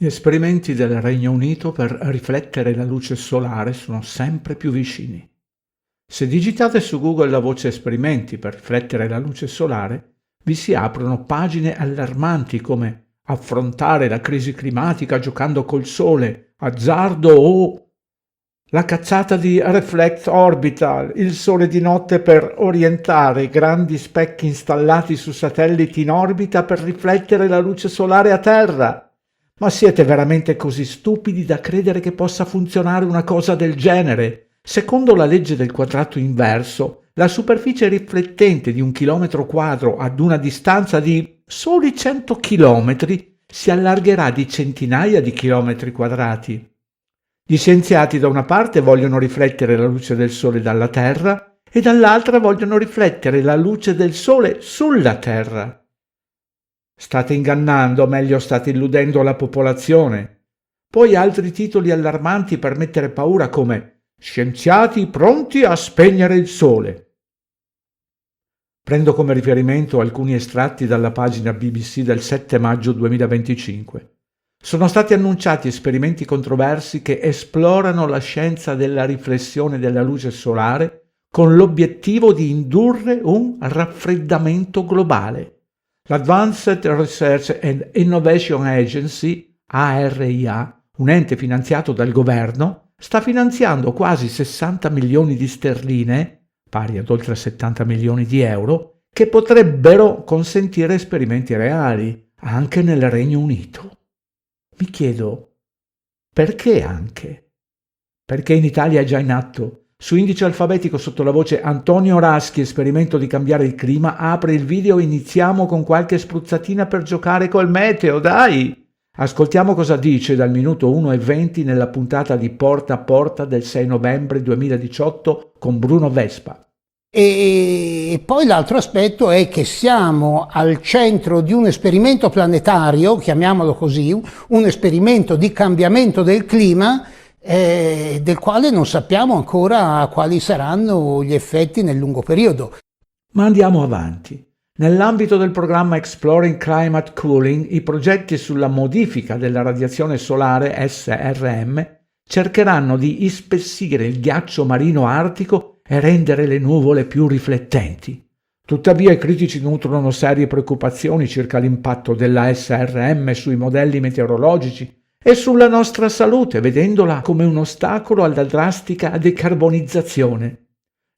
Gli esperimenti del Regno Unito per riflettere la luce solare sono sempre più vicini. Se digitate su Google la voce esperimenti per riflettere la luce solare, vi si aprono pagine allarmanti come affrontare la crisi climatica giocando col sole, azzardo o la cazzata di Reflect Orbital, il sole di notte per orientare grandi specchi installati su satelliti in orbita per riflettere la luce solare a Terra. Ma siete veramente così stupidi da credere che possa funzionare una cosa del genere? Secondo la legge del quadrato inverso, la superficie riflettente di un chilometro quadro ad una distanza di soli 100 chilometri si allargherà di centinaia di chilometri quadrati. Gli scienziati da una parte vogliono riflettere la luce del Sole dalla Terra e dall'altra vogliono riflettere la luce del Sole sulla Terra. State ingannando, o meglio state illudendo la popolazione. Poi altri titoli allarmanti per mettere paura come «Scienziati pronti a spegnere il Sole». Prendo come riferimento alcuni estratti dalla pagina BBC del 7 maggio 2025. Sono stati annunciati esperimenti controversi che esplorano la scienza della riflessione della luce solare con l'obiettivo di indurre un raffreddamento globale. L'Advanced Research and Innovation Agency, ARIA, un ente finanziato dal governo, sta finanziando quasi 60 milioni di sterline, pari ad oltre 70 milioni di euro, che potrebbero consentire esperimenti reali, anche nel Regno Unito. Mi chiedo, perché anche? Perché in Italia è già in atto. Su indice alfabetico sotto la voce Antonio Raschi, esperimento di cambiare il clima, apre il video iniziamo con qualche spruzzatina per giocare col meteo, dai! Ascoltiamo cosa dice dal minuto 1:20 nella puntata di Porta a Porta del 6 novembre 2018 con Bruno Vespa. E poi l'altro aspetto è che siamo al centro di un esperimento planetario, chiamiamolo così, un esperimento di cambiamento del clima, del quale non sappiamo ancora quali saranno gli effetti nel lungo periodo. Ma andiamo avanti. Nell'ambito del programma Exploring Climate Cooling, i progetti sulla modifica della radiazione solare SRM cercheranno di ispessire il ghiaccio marino artico e rendere le nuvole più riflettenti. Tuttavia i critici nutrono serie preoccupazioni circa l'impatto della SRM sui modelli meteorologici e sulla nostra salute, vedendola come un ostacolo alla drastica decarbonizzazione.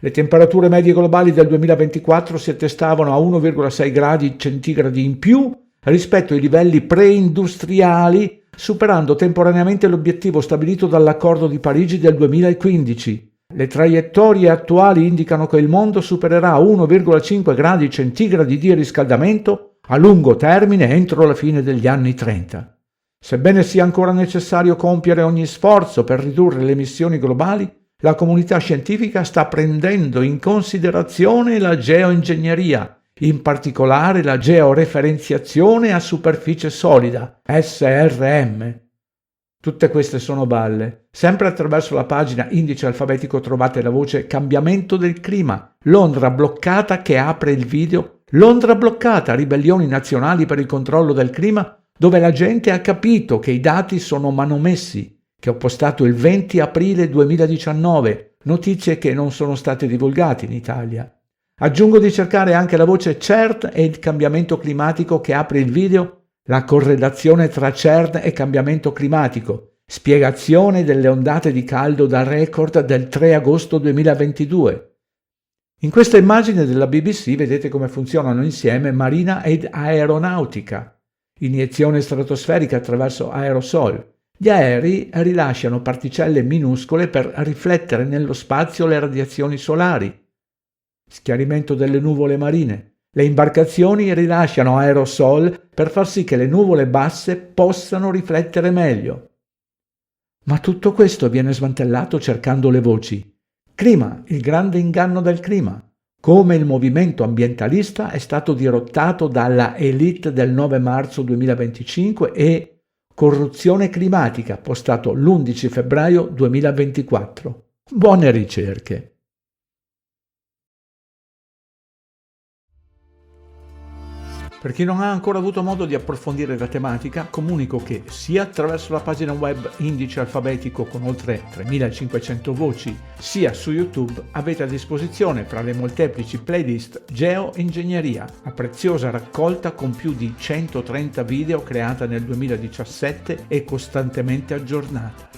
Le temperature medie globali del 2024 si attestavano a 1,6 gradi centigradi in più rispetto ai livelli preindustriali, superando temporaneamente l'obiettivo stabilito dall'Accordo di Parigi del 2015. Le traiettorie attuali indicano che il mondo supererà 1,5 gradi centigradi di riscaldamento a lungo termine entro la fine degli anni 30. Sebbene sia ancora necessario compiere ogni sforzo per ridurre le emissioni globali, la comunità scientifica sta prendendo in considerazione la geoingegneria, in particolare la georeferenziazione a superficie solida, SRM. Tutte queste sono balle. Sempre attraverso la pagina indice alfabetico trovate la voce cambiamento del clima, Londra bloccata che apre il video, Londra bloccata, ribellioni nazionali per il controllo del clima, dove la gente ha capito che i dati sono manomessi, che ho postato il 20 aprile 2019, notizie che non sono state divulgate in Italia. Aggiungo di cercare anche la voce CERN e il cambiamento climatico che apre il video, la correlazione tra CERN e cambiamento climatico, spiegazione delle ondate di caldo da record del 3 agosto 2022. In questa immagine della BBC vedete come funzionano insieme marina ed aeronautica. Iniezione stratosferica attraverso aerosol. Gli aerei rilasciano particelle minuscole per riflettere nello spazio le radiazioni solari. Schiarimento delle nuvole marine. Le imbarcazioni rilasciano aerosol per far sì che le nuvole basse possano riflettere meglio. Ma tutto questo viene smantellato cercando le voci. Clima, il grande inganno del clima. Come il movimento ambientalista è stato dirottato dalla elite del 9 marzo 2025 e corruzione climatica, postato l'11 febbraio 2024. Buone ricerche! Per chi non ha ancora avuto modo di approfondire la tematica, comunico che sia attraverso la pagina web Indice Alfabetico con oltre 3500 voci, sia su YouTube avete a disposizione fra le molteplici playlist Geoingegneria, la preziosa raccolta con più di 130 video creata nel 2017 e costantemente aggiornata.